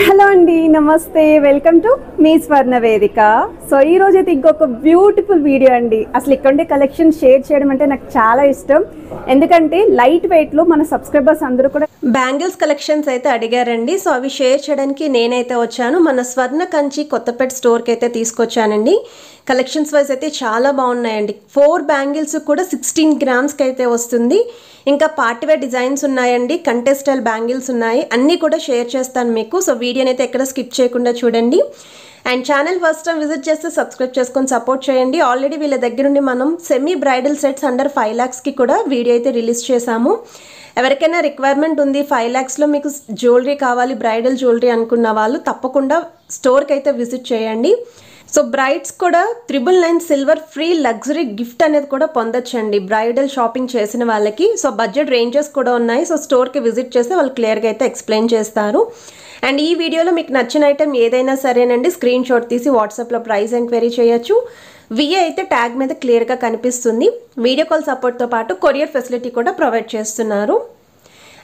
Hello అండి, నమస్తే. Welcome to me స్వర్ణ వేదిక. సో ఈ రోజు అయితే ఇంకొక బ్యూటిఫుల్ వీడియో అండి. అసలు ఇక్కడ ఉండే కలెక్షన్ షేర్ చేయడం అంటే నాకు చాలా ఇష్టం. ఎందుకంటే లైట్ వెయిట్లో మన సబ్స్క్రైబర్స్ అందరూ కూడా బ్యాంగిల్స్ కలెక్షన్స్ అయితే అడిగారండి. సో అవి షేర్ చేయడానికి నేనైతే వచ్చాను. మన స్వర్ణ కంచి కొత్తపేట స్టోర్కి అయితే తీసుకొచ్చానండి. కలెక్షన్స్ వైజ్ అయితే చాలా బాగున్నాయండి. 4 బ్యాంగిల్స్ కూడా 16 గ్రామ్స్కి అయితే వస్తుంది. ఇంకా పార్టీవేర్ డిజైన్స్ ఉన్నాయండి, కంటెస్ట్ స్టైల్ బ్యాంగిల్స్ ఉన్నాయి. అన్నీ కూడా షేర్ చేస్తాను మీకు. సో వీడియోని అయితే ఎక్కడ స్కిప్ చేయకుండా చూడండి. And channel first time visit చేస్తే సబ్స్క్రైబ్ చేసుకొని సపోర్ట్ చేయండి. ఆల్రెడీ వీళ్ళ దగ్గర నుండి మనం సెమీ బ్రైడల్ సెట్స్ అండర్ 5 lakhsకి కూడా వీడియో అయితే రిలీజ్ చేశాము. ఎవరికైనా రిక్వైర్మెంట్ ఉంది 5 lakhsలో మీకు జ్యువెలరీ కావాలి, బ్రైడల్ జ్యువెలరీ అనుకున్న వాళ్ళు తప్పకుండా స్టోర్కి అయితే విజిట్ చేయండి. సో బ్రైడ్స్ కూడా 999 సిల్వర్ ఫ్రీ లగ్జరీ గిఫ్ట్ అనేది కూడా పొందొచ్చండి బ్రైడల్ షాపింగ్ చేసిన వాళ్ళకి. సో బడ్జెట్ రేంజెస్ కూడా ఉన్నాయి. సో స్టోర్కి విజిట్ చేస్తే వాళ్ళు క్లియర్గా అయితే ఎక్స్ప్లెయిన్ చేస్తారు. అండ్ ఈ వీడియోలో మీకు నచ్చిన ఐటెం ఏదైనా సరేనండి, స్క్రీన్ షాట్ తీసి వాట్సాప్లో ప్రైస్ ఎంక్వైరీ చేయొచ్చు. విఏ అయితే ట్యాగ్ మీద క్లియర్గా కనిపిస్తుంది. వీడియో కాల్ సపోర్ట్తో పాటు కొరియర్ ఫెసిలిటీ కూడా ప్రొవైడ్ చేస్తున్నారు.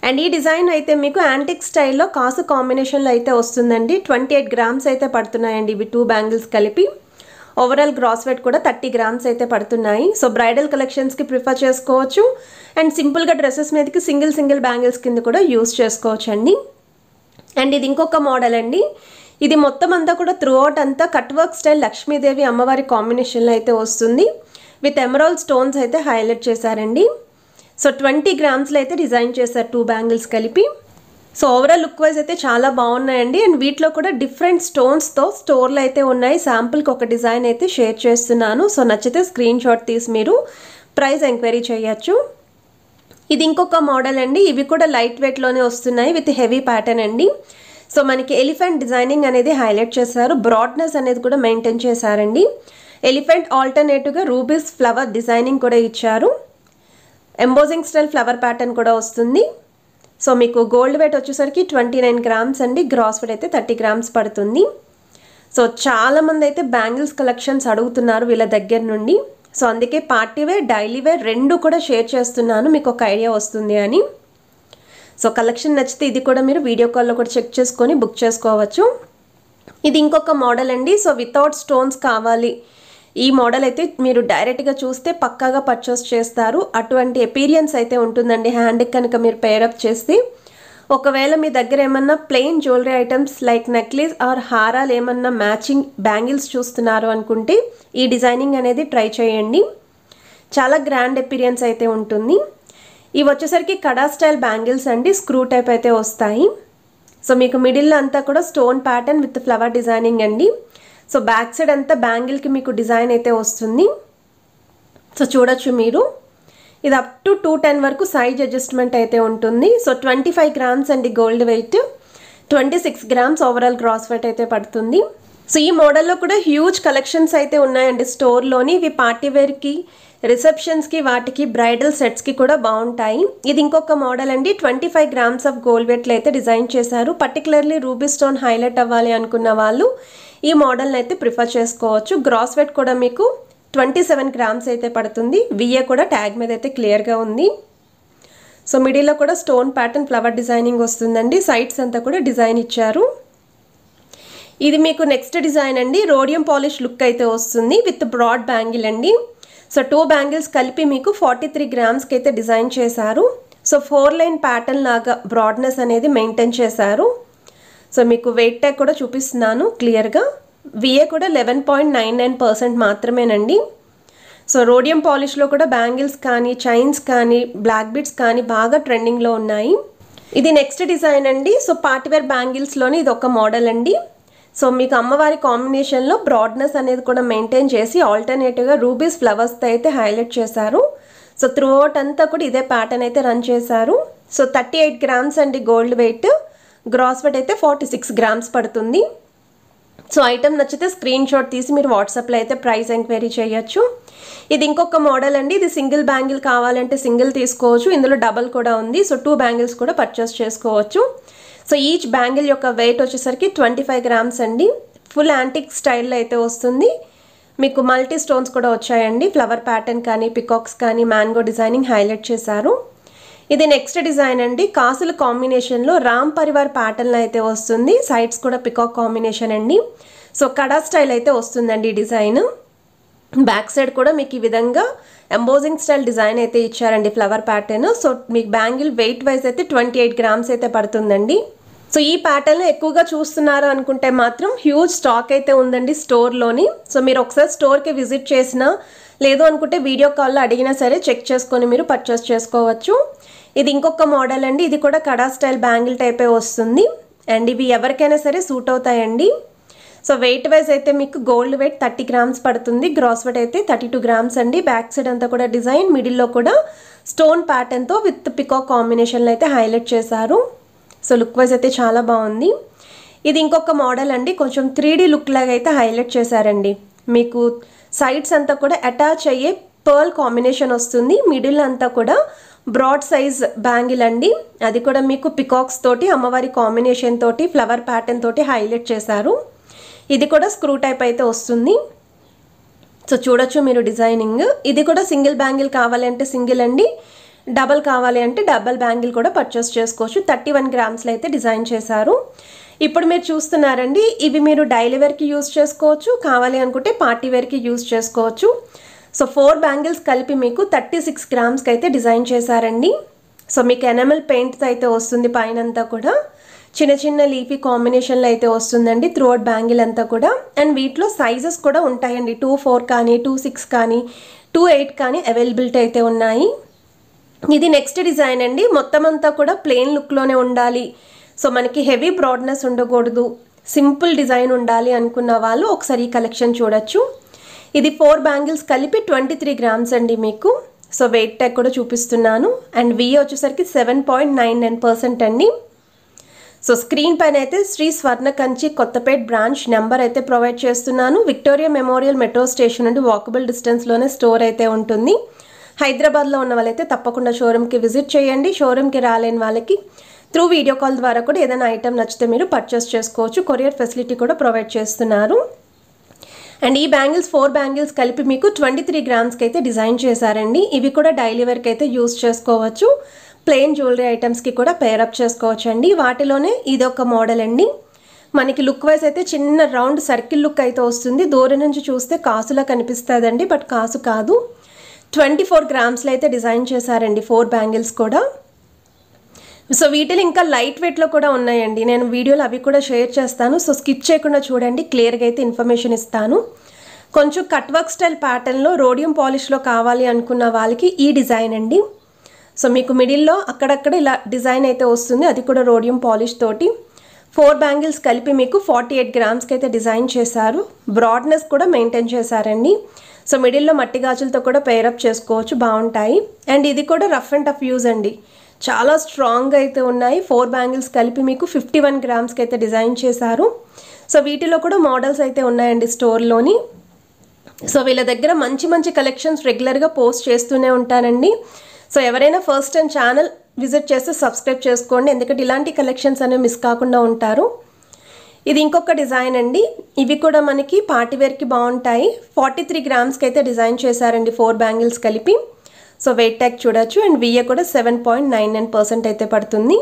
అండ్ ఈ డిజైన్ అయితే మీకు యాంటిక్ స్టైల్లో కాసు కాంబినేషన్లో అయితే వస్తుందండి. 28 గ్రామ్స్ అయితే పడుతున్నాయండి ఇవి 2 బ్యాంగిల్స్ కలిపి. ఓవరాల్ గ్రాస్ వెయిట్ కూడా 30 గ్రామ్స్ అయితే పడుతున్నాయి. సో బ్రైడల్ కలెక్షన్స్కి ప్రిఫర్ చేసుకోవచ్చు. అండ్ సింపుల్గా డ్రెస్సెస్ మీదకి సింగిల్ బ్యాంగిల్స్ కింద కూడా యూస్ చేసుకోవచ్చు అండి. అండ్ ఇది ఇంకొక మోడల్ అండి. ఇది మొత్తం అంతా కూడా త్రూ అవుట్ అంతా కట్ వర్క్ స్టైల్ లక్ష్మీదేవి అమ్మవారి కాంబినేషన్లో అయితే వస్తుంది. విత్ ఎమరాల్డ్ స్టోన్స్ అయితే హైలైట్ చేశారండి. సో 20 గ్రామ్స్లో అయితే డిజైన్ చేశారు 2 బ్యాంగిల్స్ కలిపి. సో ఓవరాల్ లుక్ వైజ్ అయితే చాలా బాగున్నాయండి. అండ్ వీటిలో కూడా డిఫరెంట్ స్టోన్స్తో స్టోర్లు అయితే ఉన్నాయి. శాంపుల్కి ఒక డిజైన్ అయితే షేర్ చేస్తున్నాను. సో నచ్చితే స్క్రీన్ షాట్ తీసి మీరు ప్రైస్ ఎంక్వైరీ చేయొచ్చు. ఇది ఇంకొక మోడల్ అండి. ఇవి కూడా లైట్ వెయిట్లోనే వస్తున్నాయి విత్ హెవీ ప్యాటర్న్ అండి. సో మనకి ఎలిఫెంట్ డిజైనింగ్ అనేది హైలైట్ చేశారు. బ్రాడ్నెస్ అనేది కూడా మెయింటైన్ చేశారండి. ఎలిఫెంట్ ఆల్టర్నేటివ్గా రూబీస్ ఫ్లవర్ డిజైనింగ్ కూడా ఇచ్చారు. ఎంబోజింగ్ స్టైల్ ఫ్లవర్ ప్యాటర్న్ కూడా వస్తుంది. సో మీకు గోల్డ్ వెయిట్ వచ్చేసరికి 29 గ్రామ్స్ అండి. గ్రాస్ వెయిట్ అయితే 30 గ్రామ్స్ పడుతుంది. సో చాలామంది అయితే బ్యాంగిల్స్ కలెక్షన్స్ అడుగుతున్నారు వీళ్ళ దగ్గర నుండి. సో అందుకే పార్టీ వేర్, డైలీ వేర్ రెండు కూడా షేర్ చేస్తున్నాను, మీకు ఒక ఐడియా వస్తుంది అని. సో కలెక్షన్ నచ్చితే ఇది కూడా మీరు వీడియో కాల్లో కూడా చెక్ చేసుకొని బుక్ చేసుకోవచ్చు. ఇది ఇంకొక మోడల్ అండి. సో వితౌట్ స్టోన్స్ కావాలి, ఈ మోడల్ అయితే మీరు డైరెక్ట్గా చూస్తే పక్కాగా పర్చేస్ చేస్తారు. అటువంటి ఎపీరియన్స్ అయితే ఉంటుందండి హ్యాండ్కి కనుక మీరు పేరప్ చేస్తే. ఒకవేళ మీ దగ్గర ఏమన్నా plain jewellery items like necklace or హారాలు ఏమన్నా మ్యాచింగ్ బ్యాంగిల్స్ చూస్తున్నారు అనుకుంటే ఈ డిజైనింగ్ అనేది ట్రై చేయండి. చాలా గ్రాండ్ ఎపీరియన్స్ అయితే ఉంటుంది. ఇవి వచ్చేసరికి కడా స్టైల్ బ్యాంగిల్స్ అండి. స్క్రూ టైప్ అయితే వస్తాయి. సో మీకు మిడిల్లో అంతా కూడా stone pattern with flower designing అండి. సో బ్యాక్ సైడ్ అంతా బ్యాంగిల్కి మీకు డిజైన్ అయితే వస్తుంది. సో చూడొచ్చు మీరు. ఇది అప్ టు 210 వరకు సైజ్ అడ్జస్ట్మెంట్ అయితే ఉంటుంది. సో 25 గ్రామ్స్ అండి gold weight, 26 grams overall gross weight అయితే పడుతుంది. సో ఈ మోడల్లో కూడా హ్యూజ్ కలెక్షన్స్ అయితే ఉన్నాయండి స్టోర్లోని. ఇవి పార్టీ వేర్కి, రిసెప్షన్స్కి, వాటికి బ్రైడల్ సెట్స్కి కూడా బాగుంటాయి. ఇది ఇంకొక మోడల్ అండి. 25 గ్రామ్స్ ఆఫ్ గోల్డ్ వెయిట్లో అయితే డిజైన్ చేశారు. పర్టికులర్లీ రూబీ స్టోన్ హైలైట్ అవ్వాలి అనుకున్న వాళ్ళు ఈ మోడల్ని అయితే ప్రిఫర్ చేసుకోవచ్చు. గ్రాస్ వెయిట్ కూడా మీకు 27 గ్రామ్స్ అయితే పడుతుంది. విఏ కూడా ట్యాగ్ మీద అయితే క్లియర్గా ఉంది. సో మిడిల్లో కూడా స్టోన్ ప్యాటర్న్ ఫ్లవర్ డిజైనింగ్ వస్తుందండి. సైడ్స్ అంతా కూడా డిజైన్ ఇచ్చారు. ఇది మీకు నెక్స్ట్ డిజైన్ అండి. రోడియం పాలిష్ లుక్ అయితే వస్తుంది విత్ బ్రాడ్ బ్యాంగిల్ అండి. సో 2 బ్యాంగిల్స్ కలిపి మీకు 43 గ్రామ్స్కి అయితే డిజైన్ చేశారు. సో 4 లైన్ ప్యాటర్న్ లాగా బ్రాడ్నెస్ అనేది మెయింటైన్ చేశారు. సో మీకు వెయిట్ ట్యాగ్ కూడా చూపిస్తున్నాను క్లియర్గా. విఏ కూడా 11.99% మాత్రమేనండి. సో రోడియం పాలిష్లో కూడా బ్యాంగిల్స్ కానీ, చైన్స్ కానీ, బ్లాక్ బీడ్స్ కానీ బాగా ట్రెండింగ్లో ఉన్నాయి. ఇది నెక్స్ట్ డిజైన్ అండి. సో పార్టీవేర్ బ్యాంగిల్స్లోని ఇది ఒక మోడల్ అండి. సో మీకు అమ్మవారి కాంబినేషన్లో బ్రాడ్నెస్ అనేది కూడా మెయింటైన్ చేసి ఆల్టర్నేటివ్గా రూబీస్ ఫ్లవర్స్తో అయితే హైలైట్ చేశారు. సో త్రూ అవుట్ అంతా కూడా ఇదే ప్యాటర్న్ అయితే రన్ చేశారు. సో 38 గ్రామ్స్ అండి గోల్డ్ వెయిట్, గ్రాస్ వెయిట్ అయితే 46 గ్రామ్స్ పడుతుంది. సో ఐటమ్ నచ్చితే స్క్రీన్ షాట్ తీసి మీరు వాట్సాప్లో అయితే ప్రైస్ ఎంక్వైరీ చేయొచ్చు. ఇది ఇంకొక మోడల్ అండి. ఇది సింగిల్ బ్యాంగిల్ కావాలంటే సింగిల్ తీసుకోవచ్చు, ఇందులో డబల్ కూడా ఉంది. సో 2 బ్యాంగిల్స్ కూడా పర్చేస్ చేసుకోవచ్చు. సో ఈచ్ బ్యాంగిల్ యొక్క వెయిట్ వచ్చేసరికి 25 గ్రామ్స్ అండి. ఫుల్ యాంటిక్ స్టైల్లో అయితే వస్తుంది. మీకు మల్టీ స్టోన్స్ కూడా వచ్చాయండి. ఫ్లవర్ ప్యాటర్న్ కానీ, పికాక్స్ కానీ, మ్యాంగో డిజైనింగ్ హైలైట్ చేశారు. ఇది నెక్స్ట్ డిజైన్ అండి. కాసుల కాంబినేషన్లో రామ్ పరివార్ ప్యాటర్న్ అయితే వస్తుంది. సైడ్స్ కూడా పికాక్ కాంబినేషన్ అండి. సో కడా స్టైల్ అయితే వస్తుందండి ఈ డిజైన్. బ్యాక్ సైడ్ కూడా మీకు ఈ విధంగా ఎంబోజింగ్ స్టైల్ డిజైన్ అయితే ఇచ్చారండి ఫ్లవర్ ప్యాటర్న్. సో మీకు బ్యాంగిల్ వెయిట్ వైజ్ అయితే 28 గ్రామ్స్ అయితే పడుతుందండి. సో ఈ ప్యాటర్న్ ఎక్కువగా చూస్తున్నారు అనుకుంటే మాత్రం హ్యూజ్ స్టాక్ అయితే ఉందండి స్టోర్లోని. సో మీరు ఒకసారి స్టోర్కి విజిట్ చేసినా లేదు అనుకుంటే వీడియో కాల్లో అడిగినా సరే చెక్ చేసుకొని మీరు పర్చేస్ చేసుకోవచ్చు. ఇది ఇంకొక మోడల్ అండి. ఇది కూడా కడా స్టైల్ బ్యాంగిల్ టైపే వస్తుంది. అండ్ ఇవి ఎవరికైనా సరే సూట్ అవుతాయండి. సో వెయిట్ వైజ్ అయితే మీకు గోల్డ్ వెయిట్ 30 గ్రామ్స్ పడుతుంది. గ్రాస్ వెయిట్ అయితే 32 గ్రామ్స్ అండి. బ్యాక్ సైడ్ అంతా కూడా డిజైన్, మిడిల్లో కూడా స్టోన్ ప్యాటర్న్తో విత్ పికాక్ కాంబినేషన్లో అయితే హైలైట్ చేశారు. సో లుక్ వైజ్ అయితే చాలా బాగుంది. ఇది ఇంకొక మోడల్ అండి. కొంచెం 3D లుక్ లాగా అయితే హైలైట్ చేశారండి. మీకు సైడ్స్ అంతా కూడా అటాచ్ అయ్యే పర్ల్ కాంబినేషన్ వస్తుంది. మిడిల్ అంతా కూడా బ్రాడ్ సైజ్ బ్యాంగిల్ అండి. అది కూడా మీకు పికాక్స్ తోటి అమ్మవారి కాంబినేషన్ తోటి ఫ్లవర్ ప్యాటర్న్ తోటి హైలైట్ చేశారు. ఇది కూడా స్క్రూ టైప్ అయితే వస్తుంది. సో చూడొచ్చు మీరు డిజైనింగ్. ఇది కూడా సింగిల్ బ్యాంగిల్ కావాలి అంటే సింగిల్ అండి, డబల్ కావాలి అంటే డబల్ బ్యాంగిల్ కూడా పర్చేస్ చేసుకోవచ్చు. 31 గ్రామ్స్లో అయితే డిజైన్ చేశారు. ఇప్పుడు మీరు చూస్తున్నారండి, ఇవి మీరు డైలీ వేర్కి యూజ్ చేసుకోవచ్చు, కావాలి అనుకుంటే పార్టీ వేర్కి యూజ్ చేసుకోవచ్చు. సో 4 బ్యాంగిల్స్ కలిపి మీకు 36 గ్రామ్స్కి అయితే డిజైన్ చేశారండి. సో మీకు ఎనామెల్ పెయింట్ అయితే వస్తుంది పైనంతా కూడా. చిన్న చిన్న లీఫీ కాంబినేషన్లో అయితే వస్తుందండి త్రూఅవుట్ బ్యాంగిల్ అంతా కూడా. అండ్ వీటిలో సైజెస్ కూడా ఉంటాయండి. 2-4 కానీ 2-6 కానీ 2-8 కానీ అవైలబిలిటీ అయితే ఉన్నాయి. ఇది నెక్స్ట్ డిజైన్ అండి. మొత్తం అంతా కూడా ప్లెయిన్ లుక్లోనే ఉండాలి, సో మనకి హెవీ బ్రాడ్నెస్ ఉండకూడదు, సింపుల్ డిజైన్ ఉండాలి అనుకున్న వాళ్ళు ఒకసారి ఈ కలెక్షన్ చూడొచ్చు. ఇది 4 బ్యాంగిల్స్ కలిపి 23 గ్రామ్స్ అండి మీకు. సో వెయిట్ ట్యాగ్ కూడా చూపిస్తున్నాను. అండ్ విఏ వచ్చేసరికి 7.99% అండి. సో స్క్రీన్ పైన అయితే శ్రీ స్వర్ణ కంచి కొత్తపేట్ బ్రాంచ్ నెంబర్ అయితే ప్రొవైడ్ చేస్తున్నాను. విక్టోరియా మెమోరియల్ మెట్రో స్టేషన్ నుండి వాకబుల్ డిస్టెన్స్లోనే స్టోర్ అయితే ఉంటుంది. హైదరాబాద్లో ఉన్న వాళ్ళైతే తప్పకుండా షోరూమ్కి విజిట్ చేయండి. షోరూమ్కి రాలేని వాళ్ళకి త్రూ వీడియో కాల్ ద్వారా కూడా ఏదైనా ఐటమ్ నచ్చితే మీరు పర్చేస్ చేసుకోవచ్చు. కొరియర్ ఫెసిలిటీ కూడా ప్రొవైడ్ చేస్తున్నారు. అండ్ ఈ బ్యాంగిల్స్ 4 బ్యాంగిల్స్ కలిపి మీకు 23 గ్రామ్స్కి అయితే డిజైన్ చేశారండి. ఇవి కూడా డైలీ వేర్కి అయితే యూజ్ చేసుకోవచ్చు. ప్లెయిన్ జ్యువెలరీ ఐటమ్స్కి కూడా పేరప్ చేసుకోవచ్చు అండి. వాటిలోనే ఇది ఒక మోడల్ అండి. మనకి లుక్ వైజ్ అయితే చిన్న రౌండ్ సర్కిల్ లుక్ అయితే వస్తుంది. దూరం నుంచి చూస్తే కాసులా కనిపిస్తుందండి, బట్ కాసు కాదు. 24 గ్రామ్స్లో అయితే డిజైన్ చేశారండి 4 బ్యాంగిల్స్ కూడా. సో వీటిలో ఇంకా లైట్ వెయిట్లో కూడా ఉన్నాయండి. నేను వీడియోలో అవి కూడా షేర్ చేస్తాను. సో స్కిప్ చేయకుండా చూడండి, క్లియర్గా అయితే ఇన్ఫర్మేషన్ ఇస్తాను. కొంచెం కట్ వర్క్ స్టైల్ ప్యాటర్న్లో రోడియం పాలిష్లో కావాలి అనుకున్న వాళ్ళకి ఈ డిజైన్ అండి. సో మీకు మిడిల్లో అక్కడక్కడ ఇలా డిజైన్ అయితే వస్తుంది, అది కూడా రోడియం పాలిష్ తోటి. 4 బ్యాంగిల్స్ కలిపి మీకు 48 గ్రామ్స్కి అయితే డిజైన్ చేశారు. బ్రాడ్నెస్ కూడా మెయింటైన్ చేశారండి. సో మిడిల్లో మట్టి గాజులతో కూడా పేరప్ చేసుకోవచ్చు, బాగుంటాయి. అండ్ ఇది కూడా రఫ్ అండ్ టఫ్ యూజ్ అండి, చాలా స్ట్రాంగ్గా అయితే ఉన్నాయి. 4 బ్యాంగిల్స్ కలిపి మీకు 51 గ్రామ్స్కి అయితే డిజైన్ చేశారు. సో వీటిలో కూడా మోడల్స్ అయితే ఉన్నాయండి స్టోర్లోని. సో వీళ్ళ దగ్గర మంచి మంచి కలెక్షన్స్ రెగ్యులర్గా పోస్ట్ చేస్తూనే ఉంటానండి. సో ఎవరైనా ఫస్ట్ టైం ఛానల్ విజిట్ చేస్తే సబ్స్క్రైబ్ చేసుకోండి, ఎందుకంటే ఇలాంటి కలెక్షన్స్ అనేవి మిస్ కాకుండా ఉంటారు. ఇది ఇంకొక డిజైన్ అండి. ఇవి కూడా మనకి పార్టీ వేర్కి బాగుంటాయి. 43 గ్రామ్స్కి అయితే డిజైన్ చేశారండి 4 బ్యాంగిల్స్ కలిపి. సో వెయిట్ ట్యాగ్ చూడొచ్చు. అండ్ విఏ కూడా 7.99% అయితే పడుతుంది.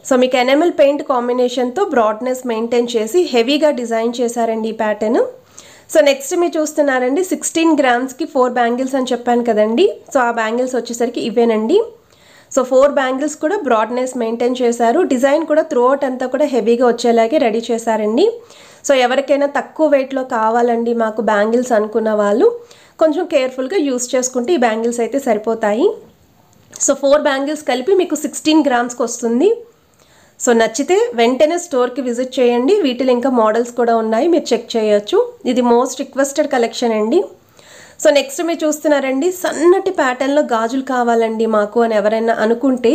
సో మీకు ఎనామెల్ పెయింట్ కాంబినేషన్తో బ్రాడ్నెస్ మెయింటైన్ చేసి హెవీగా డిజైన్ చేశారండి ఈ ప్యాటర్న్. సో నెక్స్ట్ మీరు చూస్తున్నారండి 16 గ్రామ్స్కి 4 బ్యాంగిల్స్ అని చెప్పాను కదండి. సో ఆ బ్యాంగిల్స్ వచ్చేసరికి ఇవేనండి. సో 4 బ్యాంగిల్స్ కూడా బ్రాడ్నెస్ మెయింటైన్ చేశారు. డిజైన్ కూడా త్రూఅవుట్ అంతా కూడా హెవీగా వచ్చేలాగే రెడీ చేశారండి. సో ఎవరికైనా తక్కువ వెయిట్లో కావాలండి మాకు బ్యాంగిల్స్ అనుకున్న వాళ్ళు కొంచెం కేర్ఫుల్గా యూస్ చేసుకుంటే ఈ బ్యాంగిల్స్ అయితే సరిపోతాయి. సో 4 బ్యాంగిల్స్ కలిపి మీకు 16 గ్రామ్స్కి వస్తుంది. సో నచ్చితే వెంటనే స్టోర్కి విజిట్ చేయండి. వీటిలో ఇంకా మోడల్స్ కూడా ఉన్నాయి, మీరు చెక్ చేయొచ్చు. ఇది మోస్ట్ రిక్వెస్టెడ్ కలెక్షన్ అండి. సో నెక్స్ట్ మీరు చూస్తున్నారండి, సన్నటి ప్యాటర్న్లో గాజులు కావాలండి మాకు అని ఎవరైనా అనుకుంటే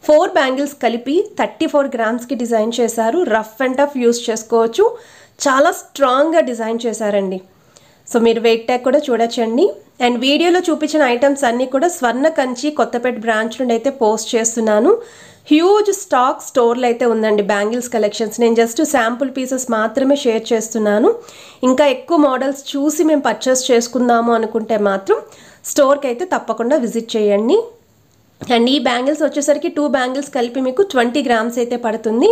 4 బ్యాంగిల్స్ కలిపి 34 గ్రామ్స్కి డిజైన్ చేశారు. రఫ్ అండ్ టఫ్ యూస్ చేసుకోవచ్చు, చాలా స్ట్రాంగ్గా డిజైన్ చేశారండి. సో మీరు వెయిట్ ట్యాగ్ కూడా చూడొచ్చండి. అండ్ వీడియోలో చూపించిన ఐటమ్స్ అన్నీ కూడా స్వర్ణ కంచి కొత్తపేట బ్రాంచ్ నుండి అయితే పోస్ట్ చేస్తున్నాను. హ్యూజ్ స్టాక్ స్టోర్లో అయితే ఉందండి బ్యాంగిల్స్ కలెక్షన్స్. నేను జస్ట్ శాంపుల్ పీసెస్ మాత్రమే షేర్ చేస్తున్నాను. ఇంకా ఎక్కువ మోడల్స్ చూసి మేము పర్చేస్ చేసుకుందాము అనుకుంటే మాత్రం స్టోర్కి అయితే తప్పకుండా విజిట్ చేయండి. అండ్ ఈ బ్యాంగిల్స్ వచ్చేసరికి 2 బ్యాంగిల్స్ కలిపి మీకు 20 గ్రామ్స్ అయితే పడుతుంది.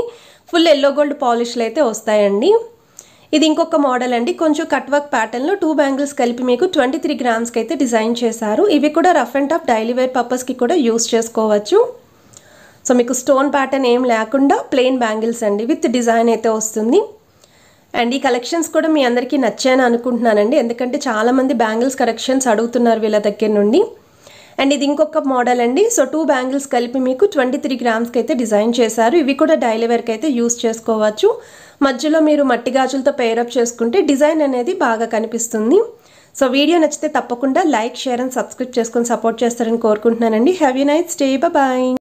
ఫుల్ ఎల్లో గోల్డ్ పాలిష్లు అయితే వస్తాయండి. ఇది ఇంకొక మోడల్ అండి, కొంచెం కట్ వర్క్ ప్యాటర్న్లో 2 బ్యాంగిల్స్ కలిపి మీకు 23 గ్రామ్స్కి అయితే డిజైన్ చేశారు. ఇవి కూడా rough and tough daily wear పర్పస్కి కూడా యూస్ చేసుకోవచ్చు. సో మీకు స్టోన్ ప్యాటర్న్ ఏం లేకుండా ప్లెయిన్ బ్యాంగిల్స్ అండి విత్ డిజైన్ అయితే వస్తుంది. అండ్ ఈ కలెక్షన్స్ కూడా మీ అందరికీ నచ్చాయని అనుకుంటున్నానండి, ఎందుకంటే చాలామంది బ్యాంగిల్స్ కలెక్షన్స్ అడుగుతున్నారు వీళ్ళ దగ్గర నుండి. అండ్ ఇది ఇంకొక మోడల్ అండి. సో 2 బ్యాంగిల్స్ కలిపి మీకు 23 గ్రామ్స్కి అయితే డిజైన్ చేశారు. ఇవి కూడా డైలీ వేర్కి అయితే యూస్ చేసుకోవచ్చు. మధ్యలో మీరు మట్టి గాజులతో పేరప్ చేసుకుంటే డిజైన్ అనేది బాగా కనిపిస్తుంది. సో వీడియో నచ్చితే తప్పకుండా లైక్, షేర్ అండ్ సబ్స్క్రైబ్ చేసుకొని సపోర్ట్ చేస్తారని కోరుకుంటున్నానండి. Have a nice day, bye.